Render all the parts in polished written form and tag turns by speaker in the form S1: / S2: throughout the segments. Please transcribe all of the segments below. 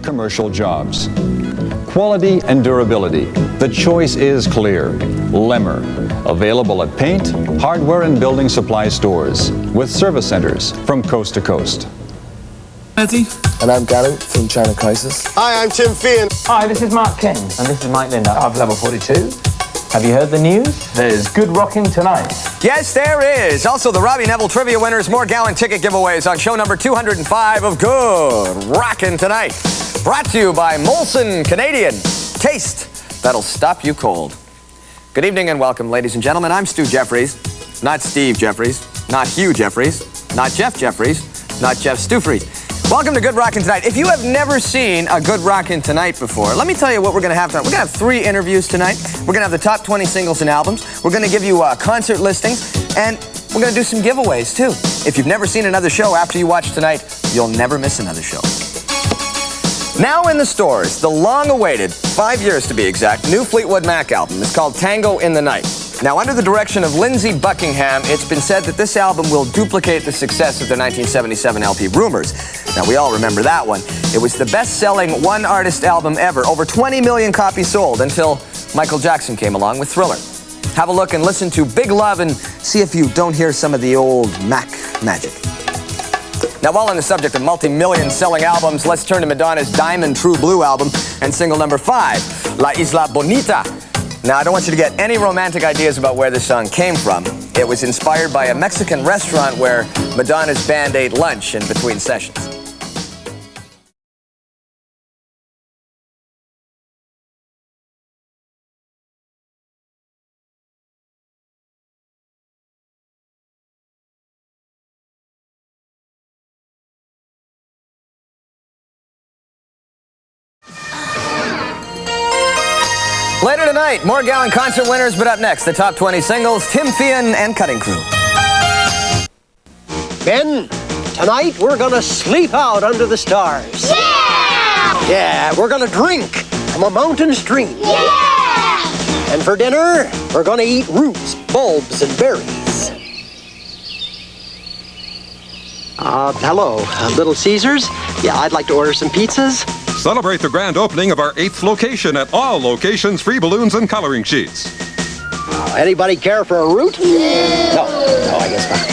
S1: commercial jobs. Quality and durability. The choice is clear. Lemmer. Available at paint, hardware, and building supply stores, with service centers from coast to coast.
S2: And I'm Galen from China Crisis.
S3: Hi, I'm Tim Feehan.
S4: Hi, this is Mark King. And this is Mike Linda of Level 42. Have you heard the news? There's good rocking tonight.
S5: Yes, there is. Also, the Robbie Neville trivia winners, more gallon ticket giveaways on show number 205 of Good Rockin' Tonight. Brought to you by Molson Canadian. Taste that'll stop you cold. Good evening and welcome, ladies and gentlemen. I'm Stu Jeffries, not Steve Jeffries, not Hugh Jeffries, not Jeff Jeffries, not Jeff Stufries. Welcome to Good Rockin' Tonight. If you have never seen a Good Rockin' Tonight before, let me tell you what we're going to have tonight. We're going to have 3 interviews tonight. We're going to have the top 20 singles and albums. We're going to give you concert listings, and we're going to do some giveaways, too. If you've never seen another show after you watch tonight, you'll never miss another show. Now in the stores, the long-awaited, 5 years to be exact, new Fleetwood Mac album. It's called Tango in the Night. Now, under the direction of Lindsey Buckingham, it's been said that this album will duplicate the success of their 1977 LP Rumors. Now, we all remember that one. It was the best-selling one-artist album ever, over 20 million copies sold, until Michael Jackson came along with Thriller. Have a look and listen to Big Love and see if you don't hear some of the old Mac magic. Now, while on the subject of multi-million selling albums, let's turn to Madonna's Diamond True Blue album and single number 5, La Isla Bonita. Now, I don't want you to get any romantic ideas about where this song came from. It was inspired by a Mexican restaurant where Madonna's band ate lunch in between sessions. Later tonight, more Gallon concert winners, but up next, the top 20 singles, Tim Feehan and Cutting Crew.
S3: Ben, tonight we're gonna sleep out under the stars.
S6: Yeah!
S3: Yeah, we're gonna drink from a mountain stream.
S6: Yeah!
S3: And for dinner, we're gonna eat roots, bulbs, and berries. Hello, Little Caesars? Yeah, I'd like to order some pizzas.
S7: Celebrate the grand opening of our 8th location at all locations, free balloons and coloring sheets.
S3: Anybody care for a root? No, I guess not.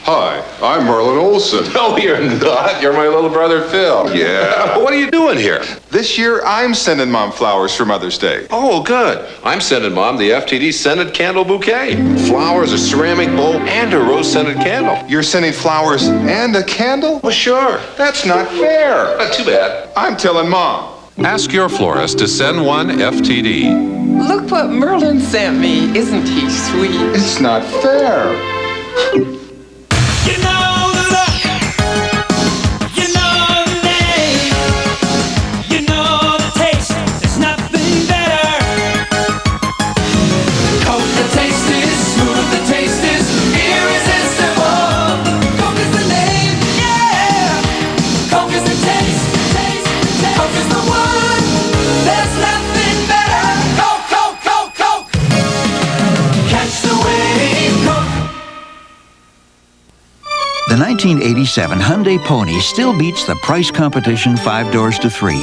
S8: Hi, I'm Merlin Olsen.
S9: No, you're not. You're my little brother, Phil.
S8: Yeah.
S9: What are you doing here?
S8: This year, I'm sending Mom flowers for Mother's Day.
S9: Oh, good. I'm sending Mom the FTD scented candle bouquet. Flowers, a ceramic bowl, and a rose-scented candle.
S8: You're sending flowers and a candle?
S9: Well, sure.
S8: That's not fair.
S9: Not too bad.
S8: I'm telling Mom.
S10: Ask your florist to send one FTD.
S11: Look what Merlin sent me. Isn't he sweet?
S8: It's not fair.
S12: You know the look, you know the name, you know the taste, there's nothing better. Coke, the taste is smooth, the taste is irresistible. Coke is the name, yeah. Coke is the taste, Coke is the one, there's nothing better. Coke, Coke, Coke, Coke. Catch the wave, Coke.
S13: The 1987 Hyundai Pony still beats the price competition 5 doors to 3.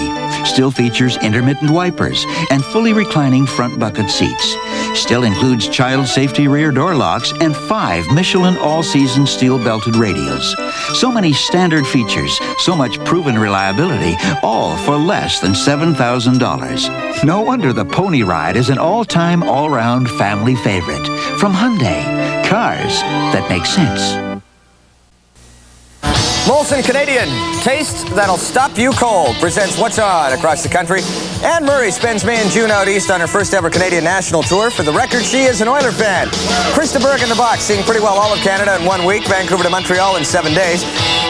S13: Still features intermittent wipers and fully reclining front bucket seats. Still includes child safety rear door locks and 5 Michelin all-season steel-belted radials. So many standard features, so much proven reliability, all for less than $7,000. No wonder the Pony Ride is an all-time, all-round family favorite. From Hyundai, cars that make sense.
S5: Molson Canadian, taste that'll stop you cold, presents What's On across the country. Anne Murray spends May and June out east on her first ever Canadian national tour. For the record, she is an Oiler fan. Krista Berg in the box, seeing pretty well all of Canada in 1 week, Vancouver to Montreal in 7 days.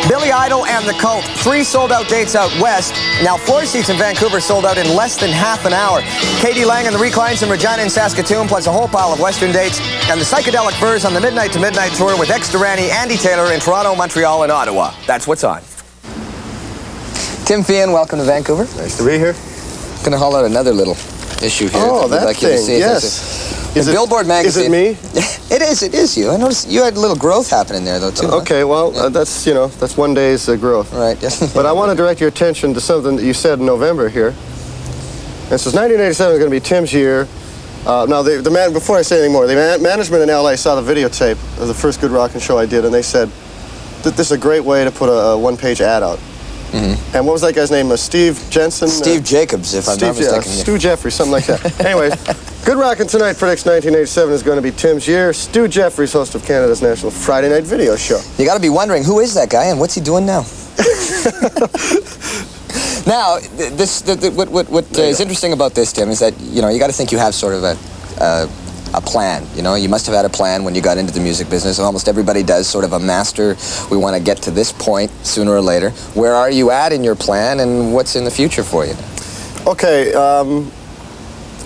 S5: Billy Idol and the Cult, 3 sold-out dates out west. Now 4 seats in Vancouver sold out in less than half an hour. Katie Lang and the Reclines in Regina and Saskatoon, plus a whole pile of western dates. And the Psychedelic Furs on the Midnight to Midnight tour with ex-Durrani Andy Taylor in Toronto, Montreal, and Ottawa. That's What's On. Tim Feehan, welcome to Vancouver.
S2: Nice to be here.
S5: Going to haul out another little issue here.
S2: Oh, that
S5: like
S2: thing,
S5: you to see
S2: yes.
S5: The Billboard magazine.
S14: Is it me?
S5: It is you. I noticed you had a little growth happening there, though, too.
S14: Okay, well, that's, that's one day's growth.
S5: Right.
S14: But I want to direct your attention to something that you said in November here. This is 1987 is going to be Tim's year. Now, before I say anything more, the management in LA saw the videotape of the first Good Rockin' show I did, and they said that this is a great way to put a one-page ad out. Mm-hmm. And what was that guy's name? Steve Jensen?
S5: Steve Jacobs, if I'm not mistaken.
S14: Stu Jeffries, something like that. Anyways, Good Rockin' Tonight predicts 1987 is going to be Tim's year. Stu Jeffries, host of Canada's national Friday night video show.
S5: You got to be wondering, who is that guy and what's he doing now? Now, what is interesting about this, Tim, is that, you got to think you have sort of a plan. You must have had a plan when you got into the music business. Almost everybody does, sort of a master. We want to get to this point sooner or later. Where are you at in your plan, and what's in the future for you?
S14: Okay,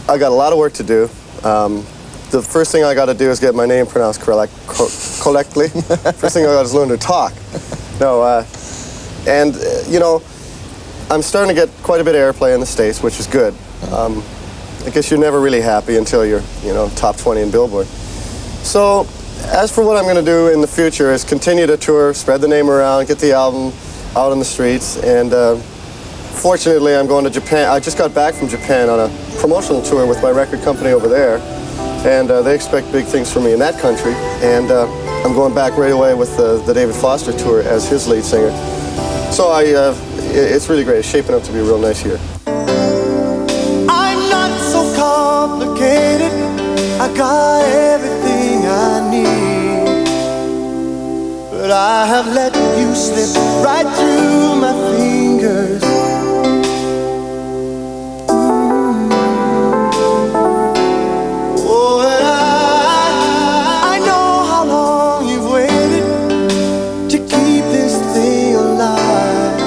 S14: I got a lot of work to do. The first thing I got to do is get my name pronounced correctly. First thing I got is learn to talk. No, I'm starting to get quite a bit of airplay in the States, which is good. I guess you're never really happy until you're, top 20 in Billboard. So, as for what I'm going to do in the future is continue to tour, spread the name around, get the album out on the streets, and fortunately I'm going to Japan. I just got back from Japan on a promotional tour with my record company over there, and they expect big things from me in that country, and I'm going back right away with the David Foster tour as his lead singer. So it's really great. It's shaping up to be a real nice year.
S12: Complicated, I got everything I need, but I have let you slip right through my fingers. Oh, and I know how long you've waited to keep this thing alive,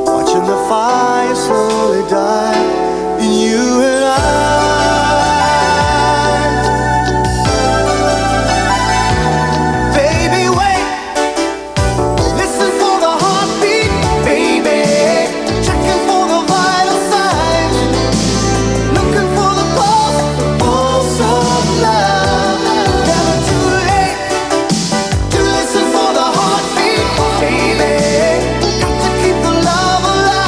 S12: watching the fire slowly die. You and baby, wait, listen for the heartbeat, baby, checking for the vital signs, looking for the pulse of love. Never too late to listen for the heartbeat, baby, got to keep the love alive.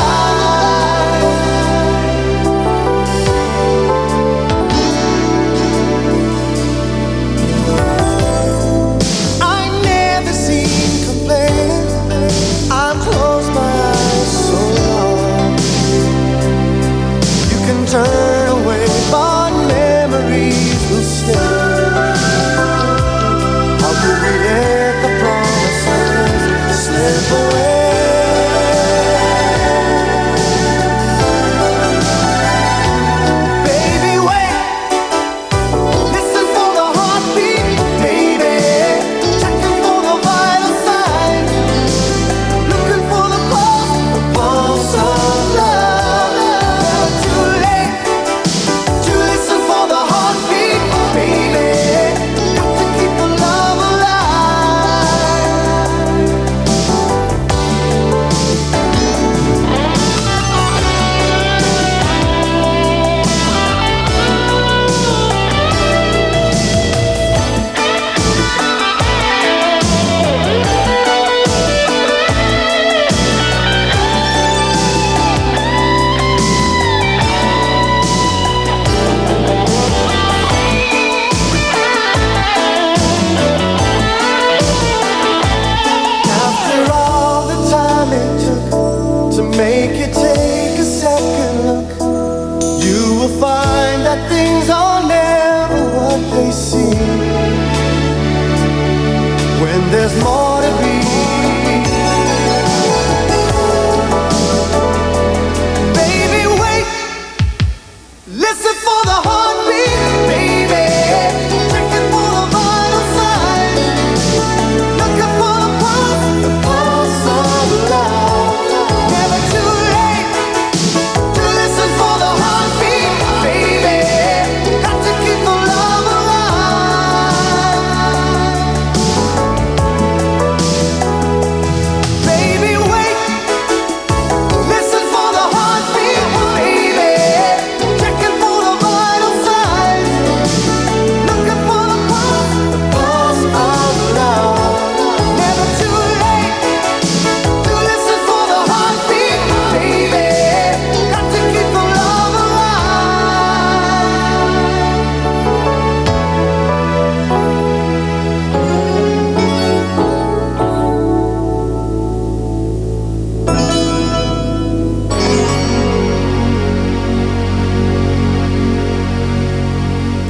S12: Turn away, but memories will stay. How could we let the promises slip away? Baby, wait, listen for the heartbeat, baby, checking for the vital signs, looking for the pulse of love. Make it take a second look. You will find that things are never what they seem. When there's more to be, baby, wait. Listen for the heartbeat, baby, checking for the vital signs, looking for the pulse of love.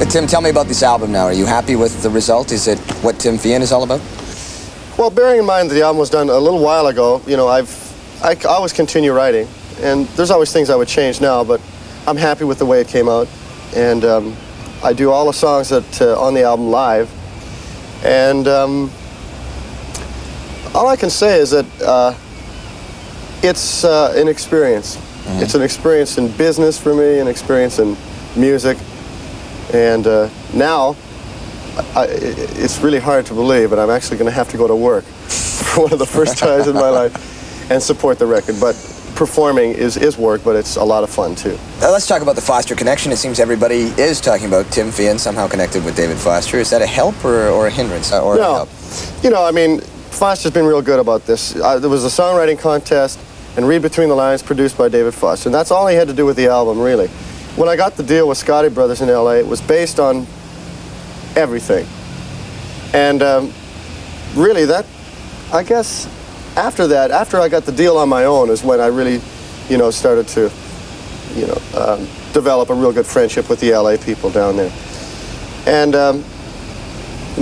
S5: Tim, tell me about this album now. Are you happy with the result? Is it what Tim Feehan is all about?
S14: Well, bearing in mind that the album was done a little while ago, you know, I always continue writing, and there's always things I would change now, but I'm happy with the way it came out, and I do all the songs that on the album live, and all I can say is that it's an experience. Mm-hmm. It's an experience in business for me, an experience in music, and now it's really hard to believe, but I'm actually going to have to go to work for one of the first times in my life and support the record. But performing is work, but it's a lot of fun too.
S5: Let's talk about the Foster connection. It seems everybody is talking about Tim Feehan somehow connected with David Foster. Is that a help or a hindrance? Or
S14: no,
S5: a help?
S14: You know, I mean, Foster's been real good about this. There was a songwriting contest, and Read Between the Lines produced by David Foster, and that's all he had to do with the album, really. When I got the deal with Scotty Brothers in LA, it was based on everything. And really that, I guess, after that, after I got the deal on my own is when I really, you know, started to, you know, develop a real good friendship with the LA people down there. And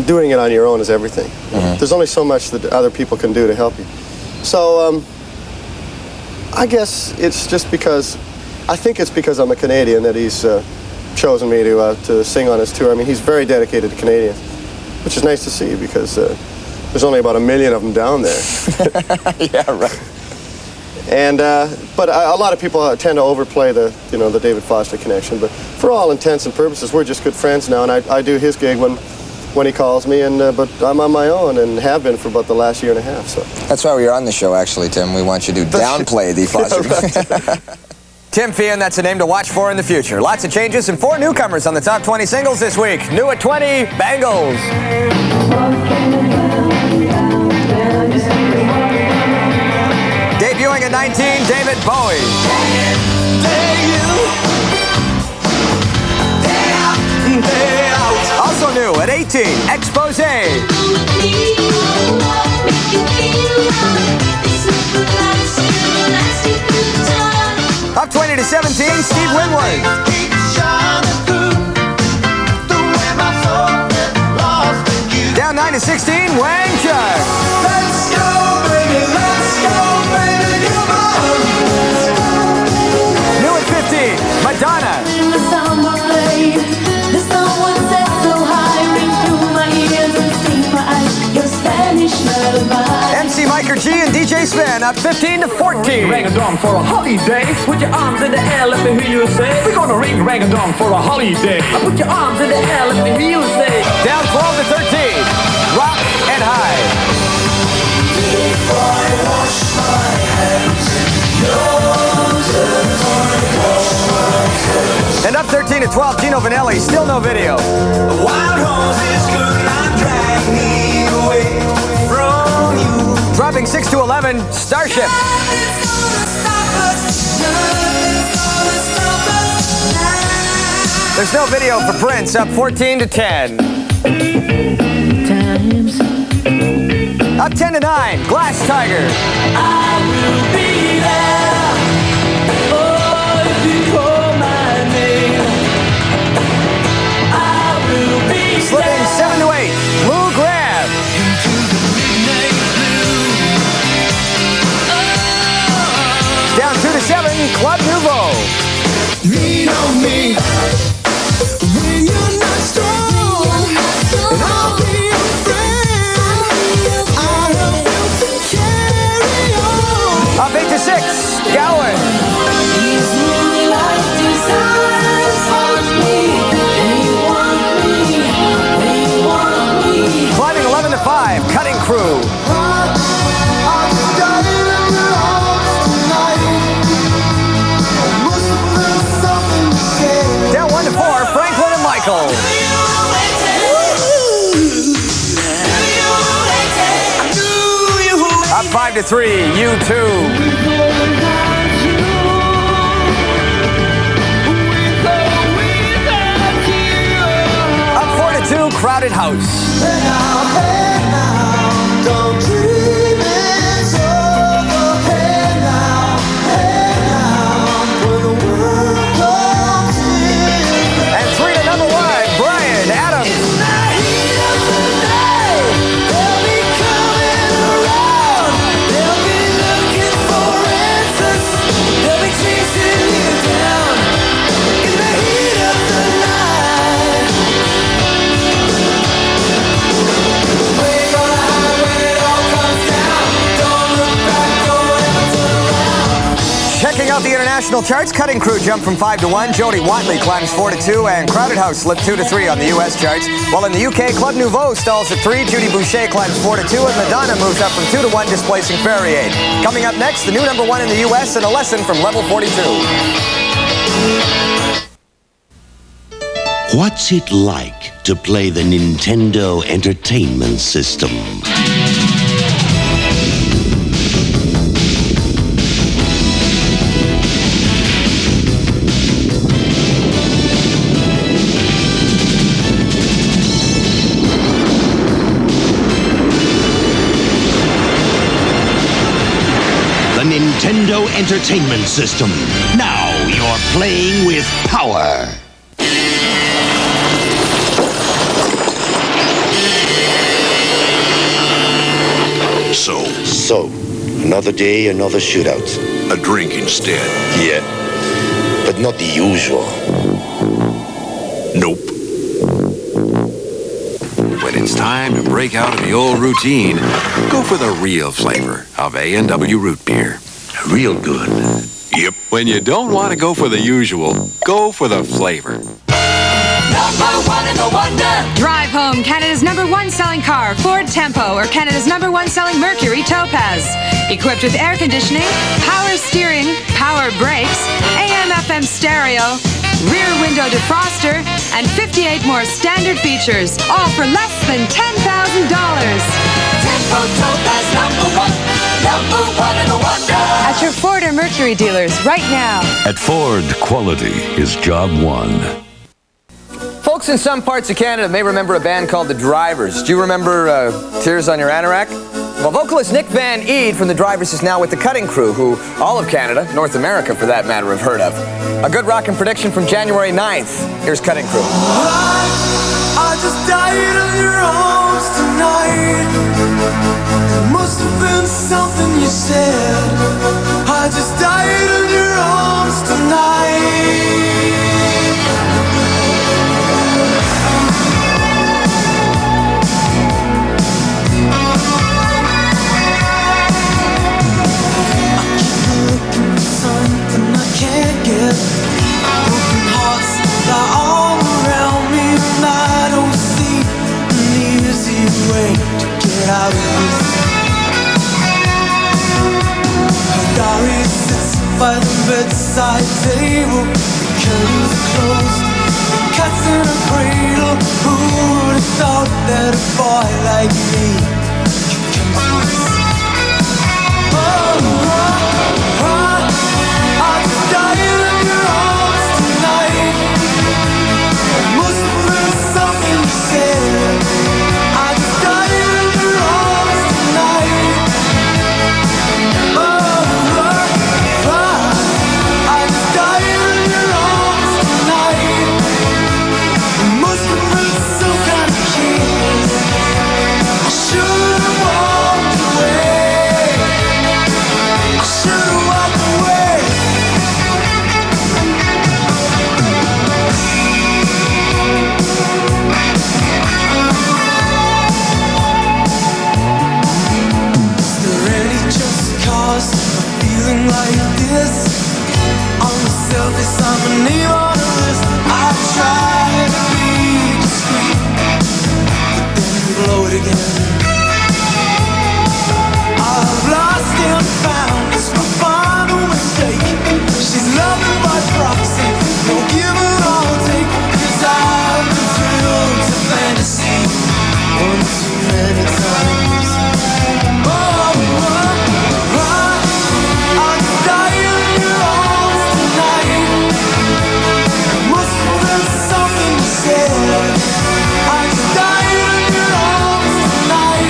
S14: doing it on your own is everything. Mm-hmm. There's only so much that other people can do to help you. So I guess it's just because, I think it's because I'm a Canadian that he's chosen me to sing on his tour. I mean, he's very dedicated to Canadians, which is nice to see because there's only about 1 million of them down there.
S5: Yeah, right.
S14: And but a lot of people tend to overplay the David Foster connection. But for all intents and purposes, we're just good friends now, and I do his gig when he calls me, and but I'm on my own and have been for about the last year and a half. So
S5: that's why we're on the show, actually, Tim. We want you to downplay the Foster. Tim Feehan, that's a name to watch for in the future. Lots of changes and 4 newcomers on the top 20 singles this week. New at 20, Bangles. Debuting at 19, David Bowie. Also new at 18, Exposé. Up 20 to 17, Steve Winwood. Down 9 to 16, Wang Chung. Let's go, baby, come on. New at 15, Madonna. MC Mike G and DJ Sven up 15 to 14.
S15: Rang-a-dong for a holiday. Put your arms in the air, let me hear you say. We're gonna ring rang-a-dong for a holiday. Put your arms in the air, let me hear you say.
S5: Down 12 to 13. Rock and High.
S12: If I wash my hands in yours,
S5: and up 13 to 12, Gino Vanelli, still no video.
S12: a wild horse is good, not drag me away from you.
S5: Dropping 6 to 11, Starship. There's no video for Prince, up 14 to 10. Up 10 to 9, Glass Tiger.
S12: I will be there. Oh, if you call my name, I will be
S5: Slipping 7 to 8, Lou Gramm.
S12: into the midnight blue.
S5: Down 2 to 7, Club Nouveau.
S12: Lean on me when you're not strong, and I'll be your friend. I help you carry on.
S5: Up 8 to 6, Gowan.
S12: These moonlight desires haunt me. They want me.
S5: Climbing 11 to 5, Cutting Crew.
S12: I'm dying in your arms tonight. Must have something to say.
S5: Down 1 to 4, Franklin and Michael. Up 5 to 3, U2. Up 4 to 2, Crowded House.
S12: Don't dream it's over. Hey now, when the world comes in.
S5: And 3 to number 1, Brian Rocking out the international charts, Cutting Crew jumped from 5 to 1. Jody Watley climbs 4 to 2, and Crowded House slipped 2 to 3 on the U.S. charts. While in the UK, Club Nouveau stalls at 3. Judy Boucher climbs 4 to 2, and Madonna moves up from 2 to 1, displacing Fairy Aid. Coming up next, the new number 1 in the U.S. and a lesson from level 42.
S16: What's it like to play the Nintendo Entertainment System? The Nintendo Entertainment System. Now you're playing with power. So, another day, another shootout.
S17: A drink instead.
S16: Yeah, but not the usual.
S17: Nope. When it's time to break out of the old routine, go for the real flavor of A&W Root Beer.
S16: Real good.
S17: Yep. When you don't want to go for the usual, go for the flavor.
S12: Number 1 in the wonder.
S18: Drive home Canada's #1 selling car, Ford Tempo, or Canada's #1 selling Mercury Topaz. Equipped with air conditioning, power steering, power brakes, AM/FM stereo, rear window defroster, and 58 more standard features, all for less than $10,000.
S12: Tempo Topaz number 1 in the wonder.
S18: At your Ford or Mercury dealers right now.
S19: At Ford, quality is job one.
S5: Folks in some parts of Canada may remember a band called The Drivers. Do you remember Tears on Your Anorak? Well, vocalist Nick Van Eed from The Drivers is now with the Cutting Crew, who all of Canada, North America for that matter, have heard of. A good rockin' prediction from January 9th. Here's Cutting Crew.
S12: I just died in your arms tonight. It must have been something you said. I just died in your arms tonight. Can't get broken hearts lie all around me, and I don't see an easy way to get out of this. Gary sits by the bedside table, the curtains are closed, the cat's in a cradle. Who would have thought that a boy like me could come to this? I just died in your arms tonight. It must have been something you said. I just died in your arms tonight. I just died in your arms tonight. It must have been some kind of kiss. I should have walked away. I should have walked away. Feeling like this. On the surface, I'm a name on a list. I try to be discreet, but then you blow it again. I've lost and found. It's my final mistake. She's loving by proxy. No give and I'll take. 'Cause I've been thrilled to fantasy one too many times. Something you said. I just died in your arms tonight.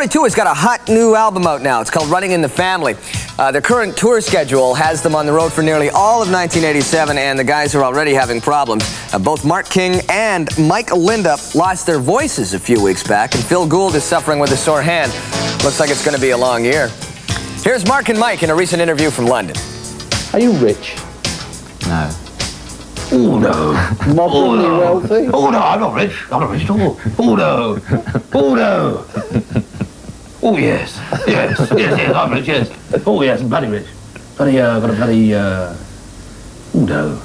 S5: 42 has got a hot new album out now. It's called Running in the Family. Their current tour schedule has them on the road for nearly all of 1987, and the guys are already having problems. Both Mark King and Mike Linda lost their voices a few weeks back, and Phil Gould is suffering with a sore hand. Looks like it's going to be a long year. Here's Mark and Mike in a recent interview from London.
S4: Are you rich?
S20: No.
S4: Oh no. Moderately wealthy?
S20: Oh no, I'm not rich. I'm not rich at all. Oh no. Oh no. Oh yes. Yes, I'm rich, yes. Oh yes, I'm bloody rich. Bloody, got a bloody, oh no.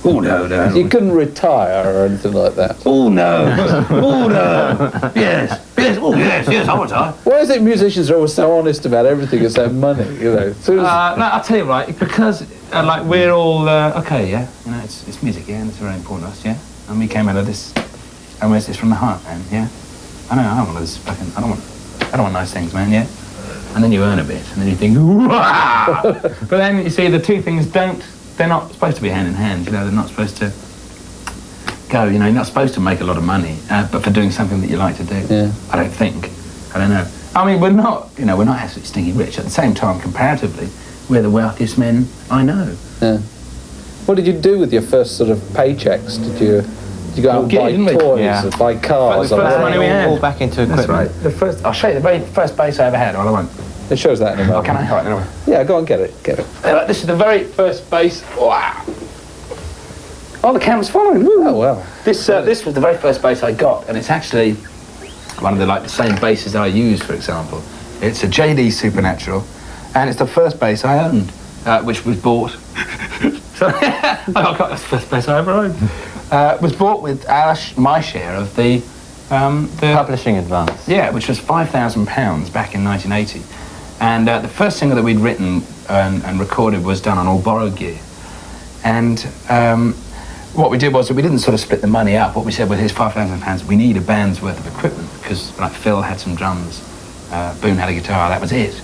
S20: Oh no.
S4: You couldn't retire or anything like that?
S20: Oh no. Oh no. Yes. Oh yes, I'll retire.
S4: Why is it musicians are always so honest about everything as their money, you know?
S20: No, I'll tell you right, because like we're all okay, yeah. You know, it's music, yeah, and it's very important to us, yeah. And we came out of this, and it's from the heart, man, yeah. I don't want this fucking, I don't want nice things, man, yeah. And then you earn a bit, and then you think, wow. But then you see the two things they're not supposed to be hand in hand, you know. They're not supposed to go, you know. You're not supposed to make a lot of money, but for doing something that you like to do.
S4: Yeah.
S20: I don't know. I mean, we're not absolutely stinky rich. At the same time, comparatively, we're the wealthiest men I know.
S4: Yeah. What did you do with your first sort of paychecks? Did you go out and buy toys or buy cars?
S20: The first money we had.
S4: All back into equipment.
S20: That's right. I'll show you the very first bass I ever had. Well, I won't.
S4: It shows that in a moment.
S20: Oh, can I? All right, anyway.
S4: Yeah, go on, get it.
S20: This is the very first bass. Wow. Oh, the camera's following. Woo.
S4: Oh, wow.
S20: This was the very first bass I got, and it's actually one of the same basses I use, for example. It's a JD Supernatural, and it's the first bass I owned, which was bought. So I got the first bass I ever owned. Was bought with my share of the
S4: publishing advance.
S20: Yeah, which was £5,000 back in 1980. And the first single that we'd written and recorded was done on all borrowed gear. And what we did was that we didn't sort of split the money up. What we said was, here's £5,000, we need a band's worth of equipment, because like Phil had some drums, Boone had a guitar, that was it.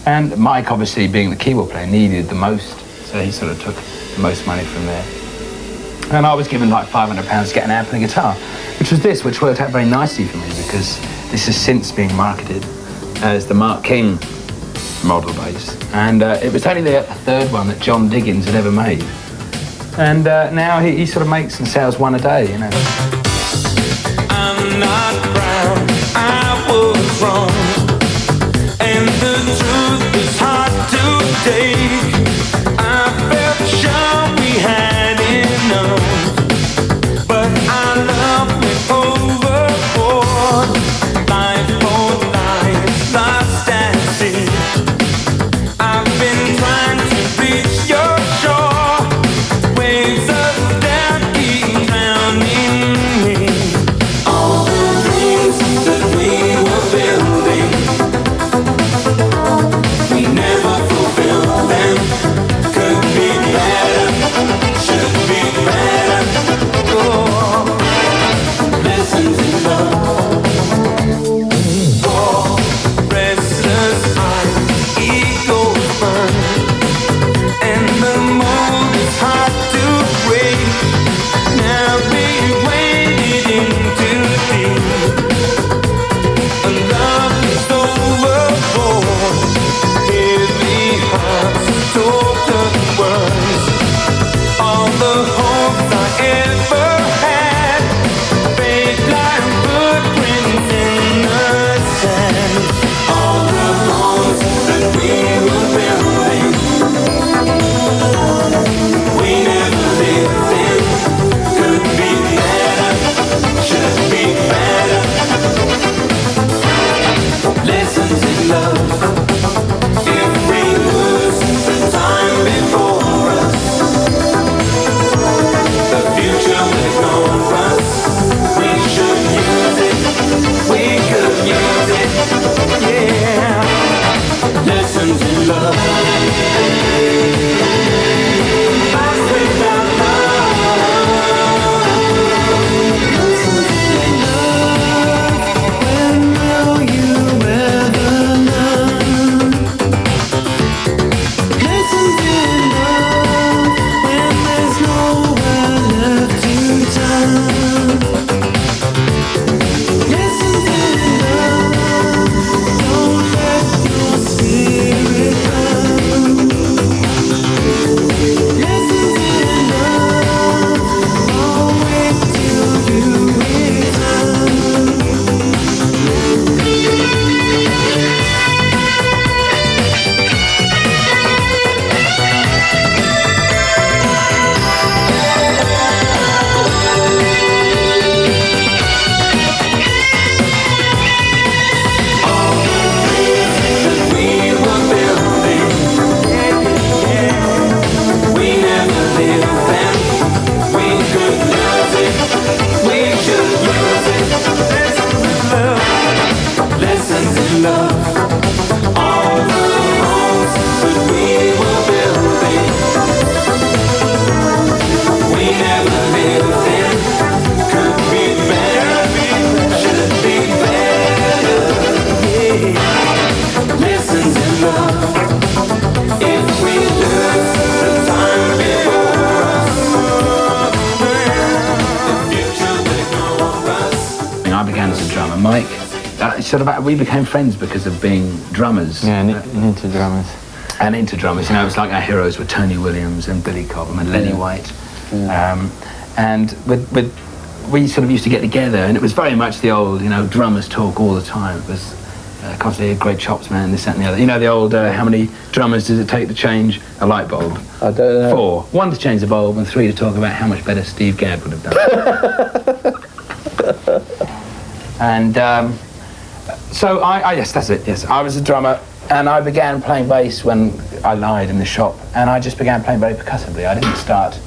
S20: And Mike, obviously being the keyboard player, needed the most, so he sort of took the most money from there. And I was given like £500 to get an amp and a guitar, which was this, which worked out very nicely for me, because this has since been marketed as the Mark King model bass. And it was only the third one that John Diggins had ever made. And now he sort of makes and sells one a day, you know.
S12: I'm not proud, I was wrong, and the truth is hard to take. I felt sure we had enough, but our love went overboard. Life for life, lost at sea. I've been trying to reach your shore, waves of death keep drowning me. All the dreams that we were building, we never fulfilled them. Could be better, should be better. Oh, lessons in love. Oh, restless eyes, egos burn, and the moon is hard to break. Now we waded into deep, and love is overboard. Heavy hearts, token words, all the hopes I ever had, fade like footprints in the sand. All the homes that we were building, we never lived in. Could be better, should be better. Lessons in love. If we lose the time before us, the future will ignore us. We should use it, we could use it, yeah. Lessons in love. Life without love. Lessons in love. When will you ever learn? Lessons in love. When there's nowhere left to turn. Lessons in love.
S20: we became friends because of being drummers.
S4: Yeah, and into drummers.
S20: And into drummers. You know, it was like our heroes were Tony Williams and Billy Cobham and Lenny White.
S4: Yeah.
S20: And we sort of used to get together, and it was very much the old, you know, drummers talk all the time. It was constantly a great chops man, this, that and the other. You know the old, how many drummers does it take to change a light bulb?
S4: I don't know.
S20: 4. 1 to change the bulb, and 3 to talk about how much better Steve Gadd would have done. And so yes, that's it, yes. I was a drummer, and I began playing bass when I lied in the shop, and I just began playing very percussively. I didn't start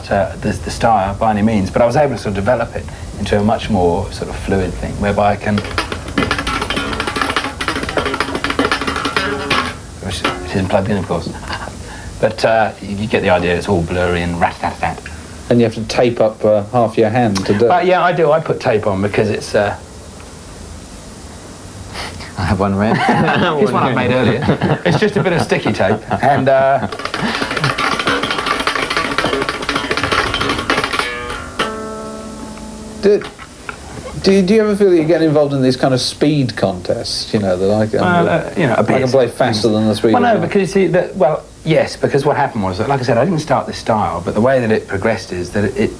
S20: the style by any means, but I was able to sort of develop it into a much more sort of fluid thing, whereby I can... Which isn't plugged in, of course. But you get the idea, it's all blurry and rat-tat-tat.
S4: And you have to tape up half your hand to do it.
S20: Yeah, I do. I put tape on because it's...
S4: I have one around.
S20: Here's one I made earlier. It's just a bit of sticky tape, and...
S4: Do you ever feel that you get involved in these kind of speed contests? You know, that I can play faster than the speed.
S20: Well, no, because you see, yes, because what happened was that, like I said, I didn't start this style, but the way that it progressed is that it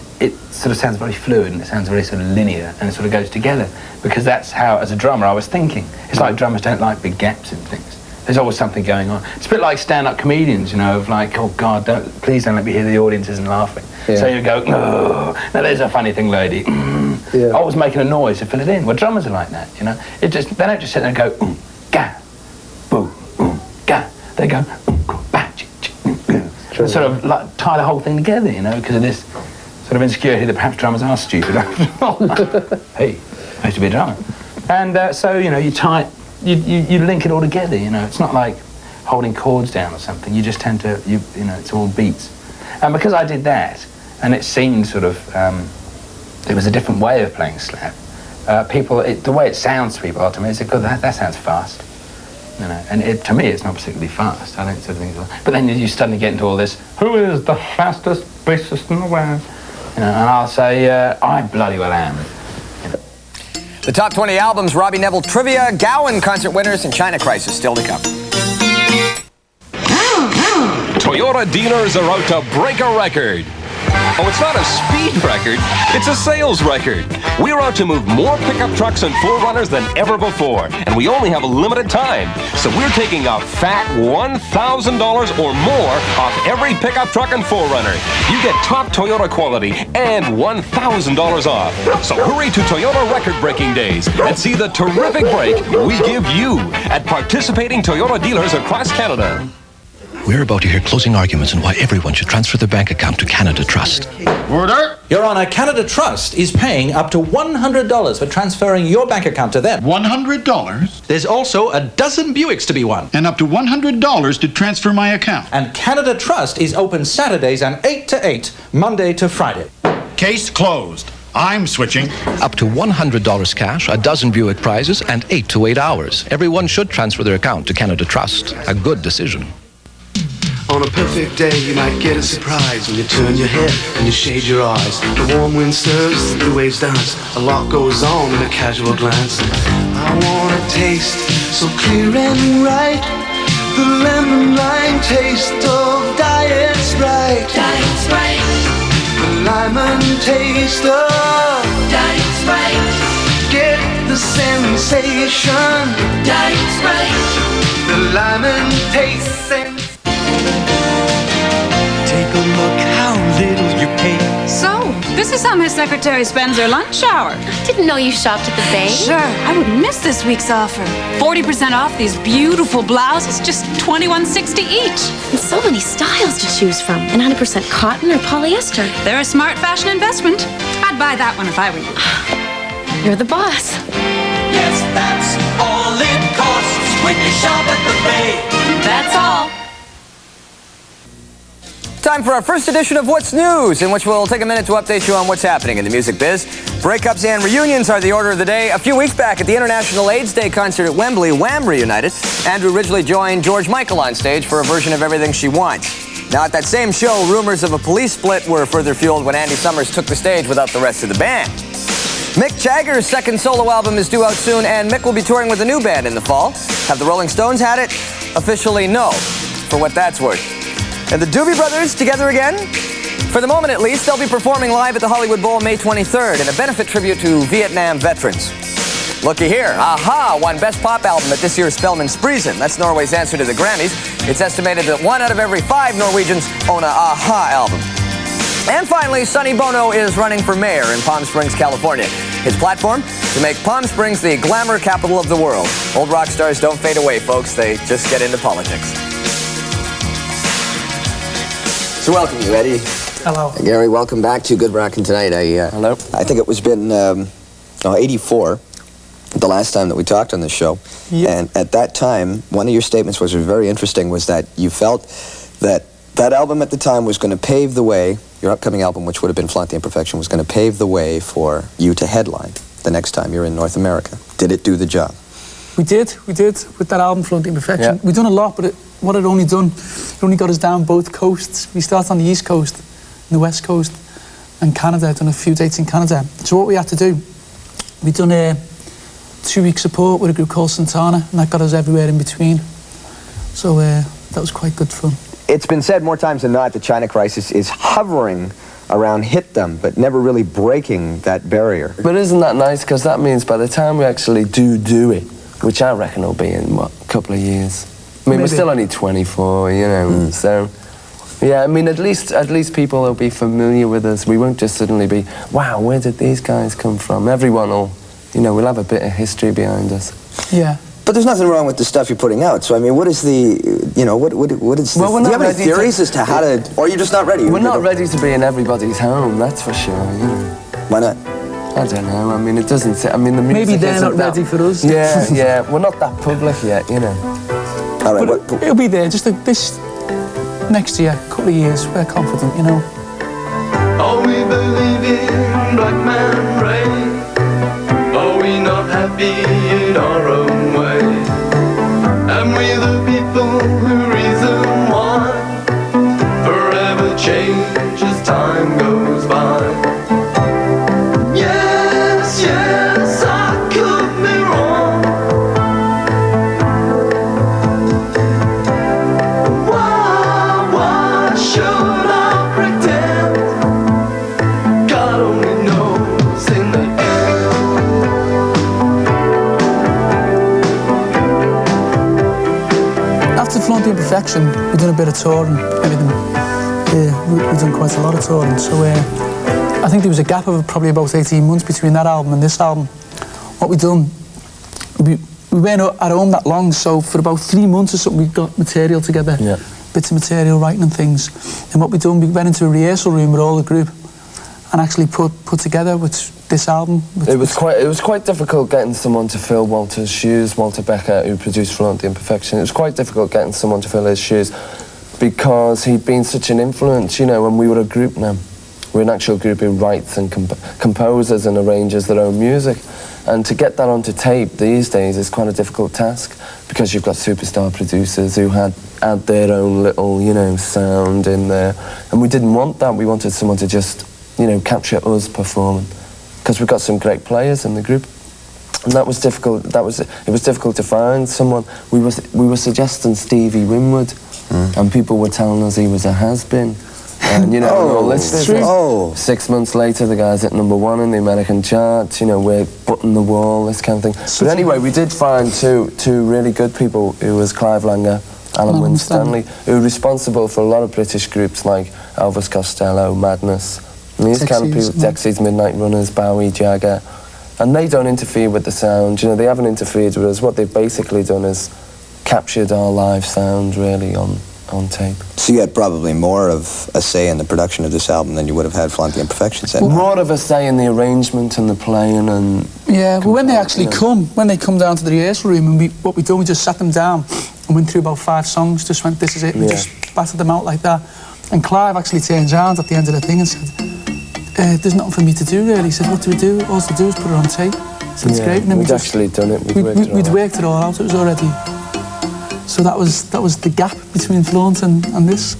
S20: sort of sounds very fluid and it sounds very sort of linear and it sort of goes together, because that's how, as a drummer, I was thinking. It's like drummers don't like big gaps in things. There's always something going on. It's a bit like stand-up comedians, you know, of like, oh God, please don't let me hear the audience isn't laughing. Yeah. So you go, oh, now there's a funny thing, lady. Always making a noise to fill it in. Well, drummers are like that, you know. They don't just sit there and go, ga, boo, ga. They go, ba, they sort of like tie the whole thing together, you know, because of this sort of insecurity that perhaps drummers are stupid. Hey, I used to be a drummer. And so, you know, you link it all together, you know. It's not like holding chords down or something. You just tend to, you know, it's all beats. And because I did that, and it seemed sort of, it was a different way of playing slap. The way it sounds to people, ultimately, is God, that sounds fast. You know, and to me, it's not particularly fast. I don't sort of think so. But then you suddenly get into all this, who is the fastest bassist in the world? You know, and I'll say, I bloody well am.
S5: The top 20 albums, Robbie Neville trivia, Gowan concert winners, and China Crisis still to come.
S21: Toyota dealers are out to break a record. Oh, it's not a speed record, it's a sales record. We're out to move more pickup trucks and 4Runners than ever before, and we only have a limited time. So we're taking a fat $1,000 or more off every pickup truck and 4Runner. You get top Toyota quality and $1,000 off. So hurry to Toyota record-breaking days and see the terrific break we give you at participating Toyota dealers across Canada.
S22: We're about to hear closing arguments on why everyone should transfer their bank account to Canada Trust.
S23: Order! Your Honor, Canada Trust is paying up to $100 for transferring your bank account to them.
S24: $100?
S23: There's also a dozen Buicks to be won.
S24: And up to $100 to transfer my account.
S23: And Canada Trust is open Saturdays and 8 to 8, Monday to Friday.
S24: Case closed. I'm switching.
S22: Up to $100 cash, a dozen Buick prizes, and 8 to 8 hours. Everyone should transfer their account to Canada Trust. A good decision.
S2: On a perfect day, you might get a surprise when you turn your head and you shade your eyes. The warm wind stirs, the waves dance. A lot goes on in a casual glance. I want a taste so clear and right. The lemon lime taste of Diet Sprite.
S12: Diet Sprite.
S2: The lemon taste of
S12: Diet Sprite.
S2: Get the sensation.
S12: Diet Sprite.
S2: The lemon taste sensation. Take a look how little you pay.
S18: So, this is how my secretary spends her lunch hour.
S6: Didn't know you shopped at the Bay.
S18: Sure, I would miss this week's offer. 40% off these beautiful blouses, just $21.60 each.
S6: And so many styles to choose from. And 100% cotton or polyester.
S18: They're a smart fashion investment. I'd buy that one if I were you.
S6: You're the boss.
S12: Yes, that's all it costs when you shop at the Bay.
S18: That's all.
S5: Time for our first edition of What's News, in which we'll take a minute to update you on what's happening in the music biz. Breakups and reunions are the order of the day. A few weeks back at the International AIDS Day concert at Wembley, Wham reunited. Andrew Ridgeley joined George Michael on stage for a version of Everything She Wants. Now, at that same show, rumors of a police split were further fueled when Andy Summers took the stage without the rest of the band. Mick Jagger's second solo album is due out soon, and Mick will be touring with a new band in the fall. Have the Rolling Stones had it? Officially, no, for what that's worth. And the Doobie Brothers together again? For the moment, at least, they'll be performing live at the Hollywood Bowl May 23rd in a benefit tribute to Vietnam veterans. Looky here, Aha won Best Pop Album at this year's Spellemannsprisen. That's Norway's answer to the Grammys. It's estimated that 1 out of every 5 Norwegians own a Aha album. And finally, Sonny Bono is running for mayor in Palm Springs, California. His platform? To make Palm Springs the glamour capital of the world. Old rock stars don't fade away, folks. They just get into politics. So welcome you, Eddie.
S1: Hello.
S5: Gary, welcome back to Good Rockin' Tonight. Hello. I think it was been 84, the last time that we talked on this show. Yeah. And at that time, one of your statements was very interesting, was that you felt that that album at the time was going to pave the way, your upcoming album, which would have been Flaunt the Imperfection, was going to pave the way for you to headline the next time you're in North America. Did it do the job?
S1: We did with that album, Flaunt the Imperfection. Yeah. We've done a lot, but what it only done, it only got us down both coasts. We started on the East Coast, and the West Coast, and Canada. I've done a few dates in Canada. So what we had to do, we've done a 2-week support with a group called Santana, and that got us everywhere in between. So that was quite good fun.
S5: It's been said more times than not the China crisis is hovering around hit them, but never really breaking that barrier.
S3: But isn't that nice? Because that means by the time we actually do it, which I reckon will be in, what, a couple of years. I mean, Maybe. We're still only 24, you know, so... Yeah, I mean, at least people will be familiar with us. We won't just suddenly be, wow, where did these guys come from? Everyone will, you know, we'll have a bit of history behind us.
S1: Yeah.
S5: But there's nothing wrong with the stuff you're putting out. So, I mean, what is the, you know, what is the...
S3: Well,
S5: do you have any theories as to how to... Or are you just not ready?
S3: We're not ready to be in everybody's home, that's for sure, you know.
S5: Why not?
S3: I don't know, I mean, it doesn't say... I mean, the music
S1: Maybe they're not ready for us.
S3: Yeah, yeah, we're not that public yet, you know.
S5: All right,
S1: but it'll be there, just this... Next year, a couple of years, we're confident, you know.
S12: Oh, we believe in black man rain. Oh, we not happy in our own way. And we the people who reason why forever change as time goes by. Yes, yes, I could be wrong. Why should I pretend? God only knows in the end.
S1: After Flaunt the Imperfection, we've done a bit of touring, everything. We've done quite a lot of touring, so I think there was a gap of probably about 18 months between that album and this album. What we've done, we weren't at home that long, so for about 3 months or something we got material together.
S3: Yeah.
S1: Bits of material, writing and things. And what we done, we went into a rehearsal room with all the group and actually put together with this album.
S3: It was quite difficult getting someone to fill Walter's shoes. Walter Becker, who produced Flaunt the Imperfection, it was quite difficult getting someone to fill his shoes because he'd been such an influence, you know, when we were a group now. We're an actual group who writes and composes and arranges their own music. And to get that onto tape these days is quite a difficult task because you've got superstar producers who add their own little, you know, sound in there. And we didn't want that. We wanted someone to just, you know, capture us performing. Because we've got some great players in the group. And that was difficult. It was difficult to find someone. We were suggesting Stevie Winwood, and people were telling us he was a has-been. And, you know, all this business. 6 months later, the guy's at #1 in the American charts. You know, we're butting the wall, this kind of thing. But anyway, we did find two really good people. Who was Clive Langer, Alan Winstanley, who were responsible for a lot of British groups like Elvis Costello, Madness, and these kind of people, Dexys, Midnight Runners, Bowie, Jagger. And they don't interfere with the sound. You know, they haven't interfered with us. What they've basically done is captured our live sound, really, on tape.
S5: So you had probably more of a say in the production of this album than you would have had Flaunt the Imperfection.
S3: More of a say in the arrangement and the playing and...
S1: Yeah, well, when they actually when they come down to the rehearsal room, and what we done, we just sat them down and went through about 5 songs, just went, this is it, and we just battered them out like that. And Clive actually turned around at the end of the thing and said, there's nothing for me to do, really. He said, what do we do? All to do is put it on tape. So it's great. And then
S3: we'd actually done it.
S1: We'd worked it all out. It was already... So that was the gap between Flaunt and this.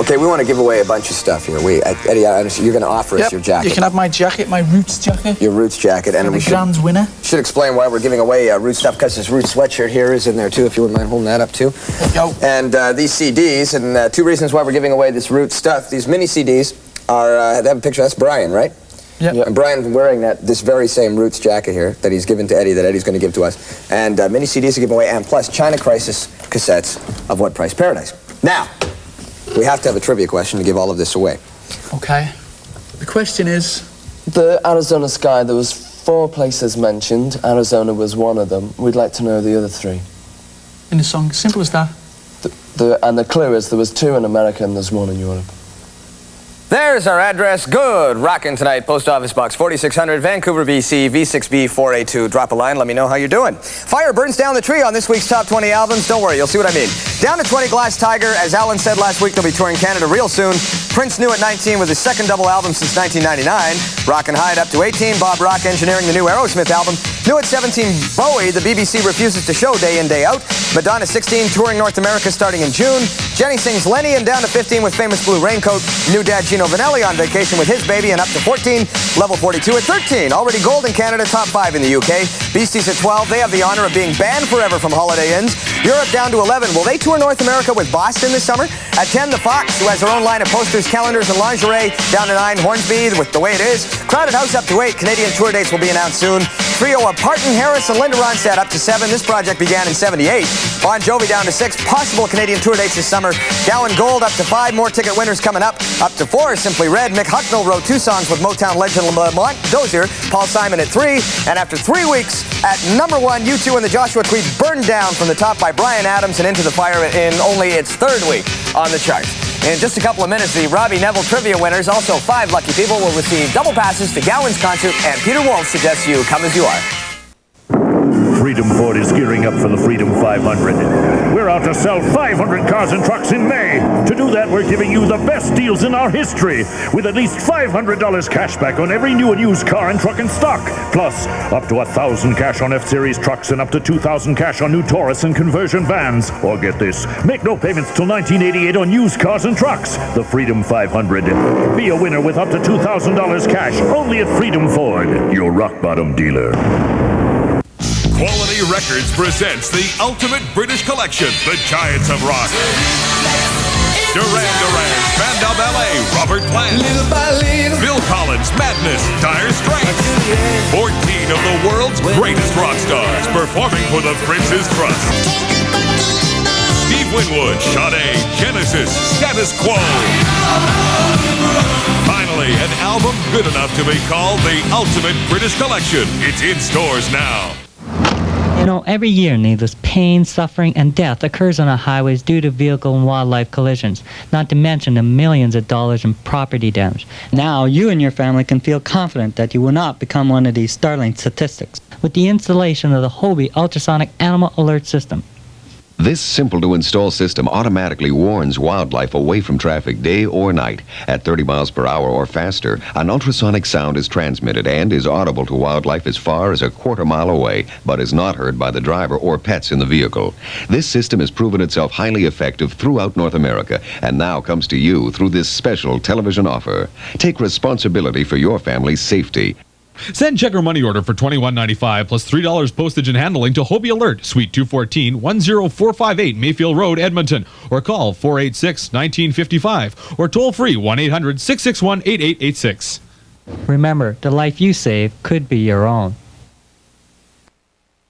S5: Okay, we want to give away a bunch of stuff here. Eddie, I understand you're going to offer us your jacket.
S1: You can have my jacket, my Roots jacket.
S5: Your Roots jacket, and we
S1: Grand's winner.
S5: Should explain why we're giving away Roots stuff, because this Roots sweatshirt here is in there too. If you wouldn't mind holding that up too.
S1: Yo.
S5: And these CDs, and 2 reasons why we're giving away this Roots stuff. These mini CDs are. They have a picture. That's Brian, right?
S1: Yeah.
S5: And Brian's wearing this very same Roots jacket here that he's given to Eddie, that Eddie's going to give to us. And mini CDs to give away, and plus China Crisis cassettes of What Price Paradise. Now, we have to have a trivia question to give all of this away.
S1: Okay. The question is...
S3: The Arizona Sky, there was 4 places mentioned. Arizona was one of them. We'd like to know the other 3.
S1: In the song, simple as that.
S3: And the clue is there was 2 in America and there's 1 in Europe.
S5: There's our address. Good Rockin' Tonight, Post Office Box 4600, Vancouver, BC, V6B482. Drop a line, let me know how you're doing. Fire burns down the tree on this week's Top 20 albums. Don't worry, you'll see what I mean. Down to 20, Glass Tiger. As Alan said last week, they'll be touring Canada real soon. Prince new at 19 with his 2nd double album since 1999. Rockin' Hyde up to 18. Bob Rock engineering the new Aerosmith album. New at 17, Bowie. The BBC refuses to show day in, day out. Madonna 16, touring North America starting in June. Jenny sings Lenny, and down to 15 with Famous Blue Raincoat. New dad Gino Vanelli on vacation with his baby, and up to 14. Level 42 at 13. Already gold in Canada, top 5 in the UK. Beasties at 12. They have the honor of being banned forever from Holiday Inns. Europe down to 11. Will they tour North America with Boston this summer? At 10, The Fox, who has their own line of posters, calendars, and lingerie. Down to 9, Hornsby with The Way It Is. Crowded House up to 8. Canadian tour dates will be announced soon. Trio of Parton, Harris, and Linda Ronstadt up to 7. This project began in 78. Bon Jovi down to 6. Possible Canadian tour dates this summer. Gowan Gold up to 5. More ticket winners coming up. Up to 4, Simply Red. Mick Hucknall wrote 2 songs with Motown legend Lamont Dozier. Paul Simon at 3. And after 3 weeks at number 1, U2 and the Joshua Tree burned down from the top by Bryan Adams and Into the Fire in only its 3rd week on the charts. In just a couple of minutes, the Robbie Neville trivia winners, also 5 lucky people, will receive double passes to Gowan's concert, and Peter Wolf suggests you come as you are.
S7: Freedom Ford is gearing up for the Freedom 500. We're out to sell 500 cars and trucks in May. To do that, we're giving you the best deals in our history, with at least $500 cash back on every new and used car and truck in stock. Plus, up to $1,000 cash on F-Series trucks and up to $2,000 cash on new Taurus and conversion vans. Or get this, make no payments till 1988 on used cars and trucks. The Freedom 500. Be a winner with up to $2,000 cash, only at Freedom Ford, your rock-bottom dealer.
S9: Quality Records presents the ultimate British collection, The Giants of Rock. Duran Duran, Spandau Ballet, Robert Plant, Phil Collins, Madness, Dire Straits. 14 of the world's greatest rock stars performing for the Prince's Trust. Steve Winwood, Sade, Genesis, Status Quo. Finally, an album good enough to be called the ultimate British collection. It's in stores now.
S10: You know, every year needless pain, suffering, and death occurs on our highways due to vehicle and wildlife collisions, not to mention the millions of dollars in property damage. Now, you and your family can feel confident that you will not become one of these startling statistics with the installation of the Hobie Ultrasonic Animal Alert System.
S11: This simple-to-install system automatically warns wildlife away from traffic day or night. At 30 miles per hour or faster, an ultrasonic sound is transmitted and is audible to wildlife as far as a quarter mile away, but is not heard by the driver or pets in the vehicle. This system has proven itself highly effective throughout North America and now comes to you through this special television offer. Take responsibility for your family's safety.
S25: Send check or money order for $21.95 plus $3 postage and handling to Hobie Alert, Suite 214, 10458 Mayfield Road, Edmonton, or call 486-1955 or toll free 1-800-661-8886.
S10: Remember, the life you save could be your own.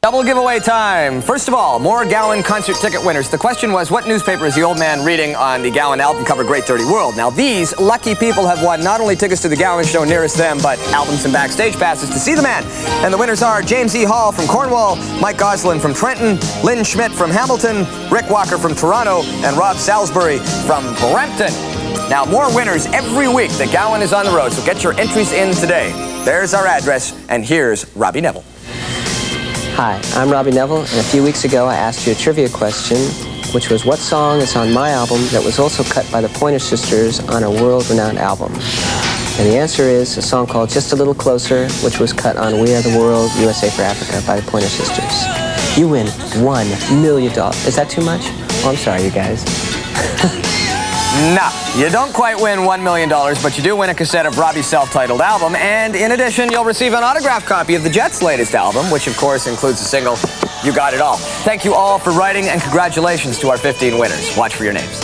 S5: Double giveaway time. First of all, more Gowan concert ticket winners. The question was, what newspaper is the old man reading on the Gowan album cover Great Dirty World? Now, these lucky people have won not only tickets to the Gowan show nearest them, but albums and backstage passes to see the man. And the winners are James E. Hall from Cornwall, Mike Goslin from Trenton, Lynn Schmidt from Hamilton, Rick Walker from Toronto, and Rob Salisbury from Brampton. Now, more winners every week that Gowan is on the road, so get your entries in today. There's our address, and here's Robbie Neville.
S26: Hi, I'm Robbie Neville, and a few weeks ago I asked you a trivia question, which was what song is on my album that was also cut by the Pointer Sisters on a world-renowned album? And the answer is a song called Just a Little Closer, which was cut on We Are the World, USA for Africa by the Pointer Sisters. You win $1 million. Is that too much? Oh, I'm sorry, you guys.
S5: Nah, you don't quite win $1 million, but you do win a cassette of Robbie's self-titled album, and in addition, you'll receive an autographed copy of the Jets' latest album, which of course includes the single, You Got It All. Thank you all for writing, and congratulations to our 15 winners. Watch for your names.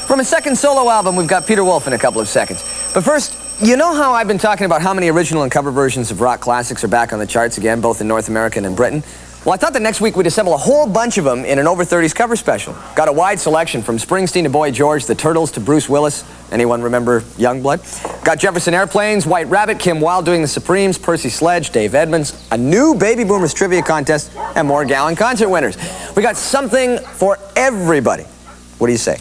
S5: From his second solo album, we've got Peter Wolf in a couple of seconds. But first, you know how I've been talking about how many original and cover versions of rock classics are back on the charts again, both in North America and in Britain? Well, I thought that next week we'd assemble a whole bunch of them in an over-30s cover special. Got a wide selection from Springsteen to Boy George, the Turtles to Bruce Willis. Anyone remember Youngblood? Got Jefferson Airplanes, White Rabbit, Kim Wilde doing the Supremes, Percy Sledge, Dave Edmunds, a new Baby Boomers trivia contest, and more Gallon concert winners. We got something for everybody. What do you say?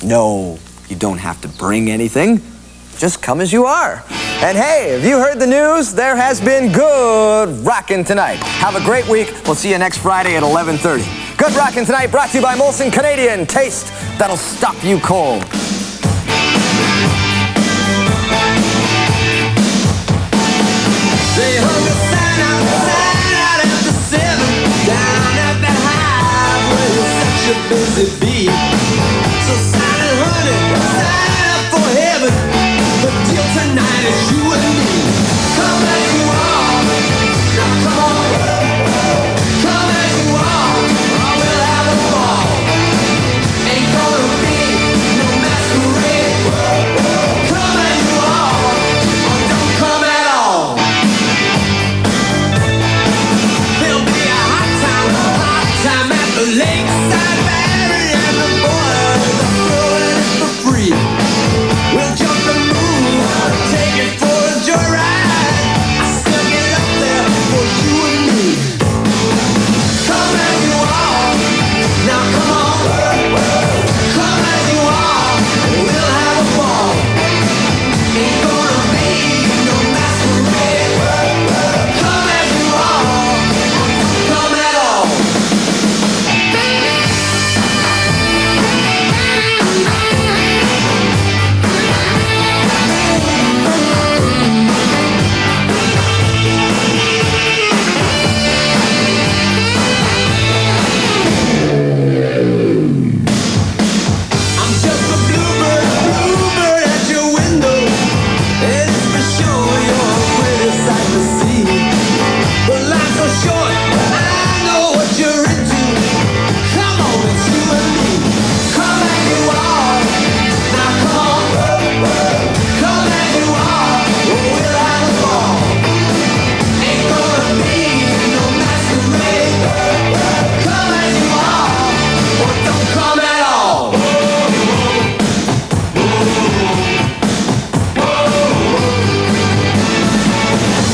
S5: No, you don't have to bring anything. Just come as you are. And hey, have you heard the news? There has been good rockin' tonight. Have a great week. We'll see you next Friday at 11:30. Good rockin' tonight brought to you by Molson Canadian. Taste that'll stop you cold.
S12: They hung a sign out after 7, down at the highway, such a busy beat. So sign it, honey, sign up for heaven. The deal tonight is you and me. Come as you are, now come on. Come as you are, or we'll have a ball. Ain't gonna be no masquerade. Come as you are, or don't come at all. There'll be a hot time at the lakeside barrier, and the boys are throwing it for free. We'll jump the moon, take it for a joyride. I stuck it up there for you and me. Come as you are, now come on. Come as you are, we'll have a ball. Ain't gonna be no masquerade. Come as you are, come at all. I'm just a bluebird at your window. It's for sure you're a pretty sight to see. But life's so short, I know what you're into. Come on, it's you and me. Come as you are, now come on. Come as you are, we'll have a ball. Ain't gonna be no masquerade. Come as you are, or don't come at all.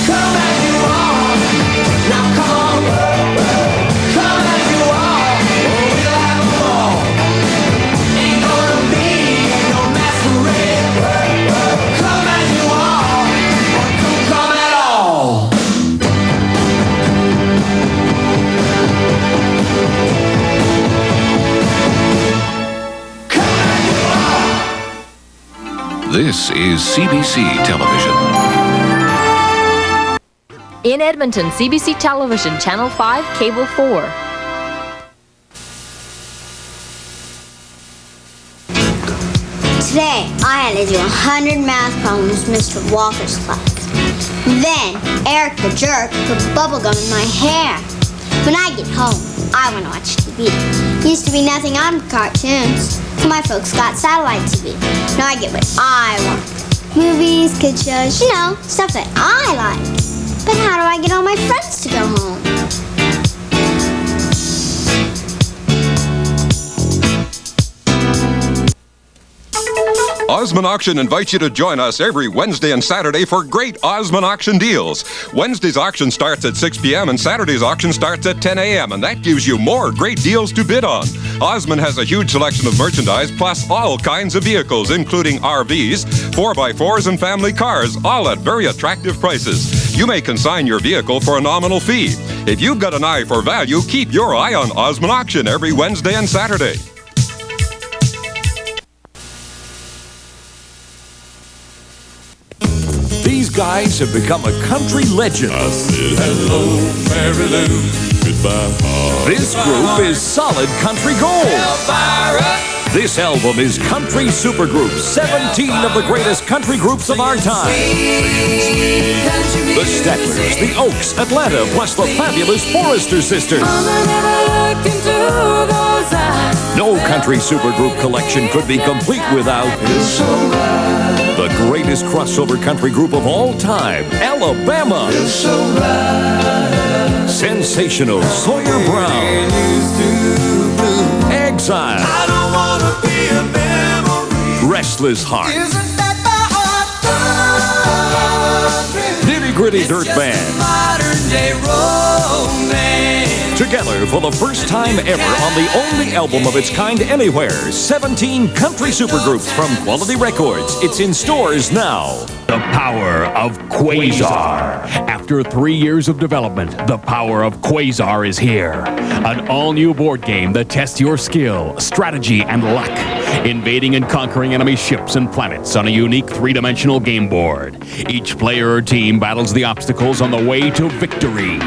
S12: Come as you are, now come on. Come as you are, or we'll have a ball. Ain't gonna be no masquerade. Come as you are, or don't come at all.
S19: This is CBC Television.
S8: In Edmonton, CBC Television, Channel 5, Cable 4.
S13: Today, I had to do 100 math problems in Mr. Walker's class. Then, Eric the jerk put bubblegum in my hair. When I get home, I want to watch TV. Used to be nothing on cartoons, so my folks got satellite TV. Now I get what I want. Movies, kid shows, you know, stuff that I like. But how do I get all my friends to go home?
S14: Osmond Auction invites you to join us every Wednesday and Saturday for great Osmond Auction deals. Wednesday's auction starts at 6 p.m. and Saturday's auction starts at 10 a.m. and that gives you more great deals to bid on. Osmond has a huge selection of merchandise, plus all kinds of vehicles, including RVs, 4x4s, and family cars, all at very attractive prices. You may consign your vehicle for a nominal fee. If you've got an eye for value, keep your eye on Osmond Auction every Wednesday and Saturday.
S4: These guys have become a country legend.
S9: I said hello, Mary Lou, goodbye.
S4: This group is solid country gold. This album is Country Supergroup, 17 of the greatest country groups of our time. The Stacklers, the Oaks, Atlanta, plus the fabulous Forrester Sisters. No country supergroup collection could be complete without the greatest crossover country group of all time, Alabama. Sensational Sawyer Brown. Exile.
S12: I don't wanna be a memory.
S4: Restless Heart.
S12: Isn't that my heart?
S4: Nitty Gritty Dirt Band.
S12: Modern day romance.
S4: Together for the first time ever on the only album of its kind anywhere, 17 country supergroups from Quality Records. It's in stores now.
S7: The power of Quasar. After 3 years of development, the power of Quasar is here. An all-new board game that tests your skill, strategy, and luck. Invading and conquering enemy ships and planets on a unique three-dimensional game board. Each player or team battles the obstacles on the way to victory.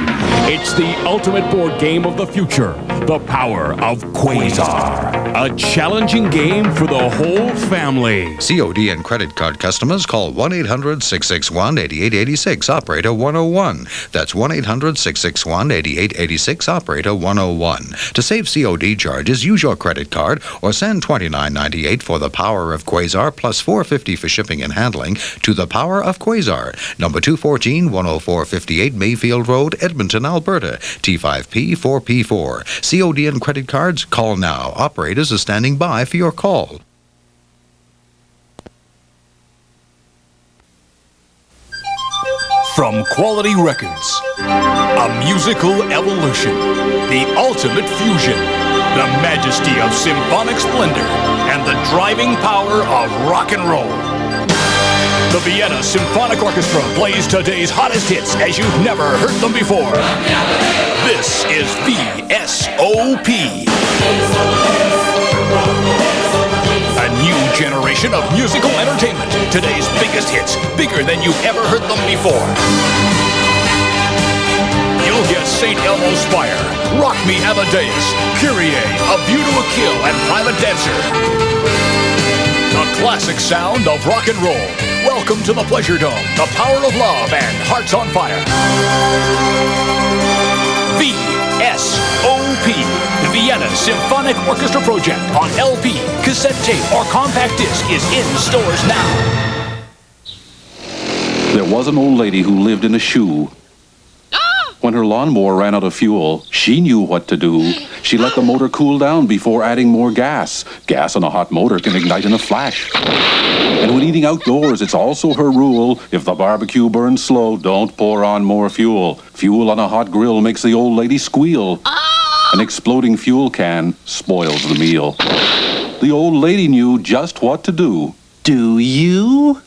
S7: It's the ultimate board game of the future. The power of Quasar. A challenging game for the whole family.
S15: COD and credit card customers call 1-800-661-8886, operator 101. That's 1-800-661-8886, operator 101. To save COD charges, use your credit card or send $29.98 for the power of Quasar plus $4.50 for shipping and handling to the power of Quasar. Number 214, 10458 Mayfield Road, Edmonton, Alberta. T5P 4P4. COD and credit cards, call now. Operators are standing by for your call.
S4: From Quality Records, a musical evolution, the ultimate fusion, the majesty of symphonic splendor, and the driving power of rock and roll. The Vienna Symphonic Orchestra plays today's hottest hits as you've never heard them before. This is VSOP. A new generation of musical entertainment. Today's biggest hits, bigger than you've ever heard them before. You'll hear St. Elmo's Spire, Rock Me Amadeus, Kyrie, A View to a Kill, and Private Dancer. The classic sound of rock and roll. Welcome to the Pleasure Dome, the power of love, and Hearts on Fire. VSOP, the Vienna Symphonic Orchestra Project, on LP, cassette tape, or compact disc, is in stores now.
S16: There was an old lady who lived in a shoe. When her lawnmower ran out of fuel, she knew what to do. She let the motor cool down before adding more gas. Gas on a hot motor can ignite in a flash. And when eating outdoors, it's also her rule. If the barbecue burns slow, don't pour on more fuel. Fuel on a hot grill makes the old lady squeal. An exploding fuel can spoils the meal. The old lady knew just what to do. Do you?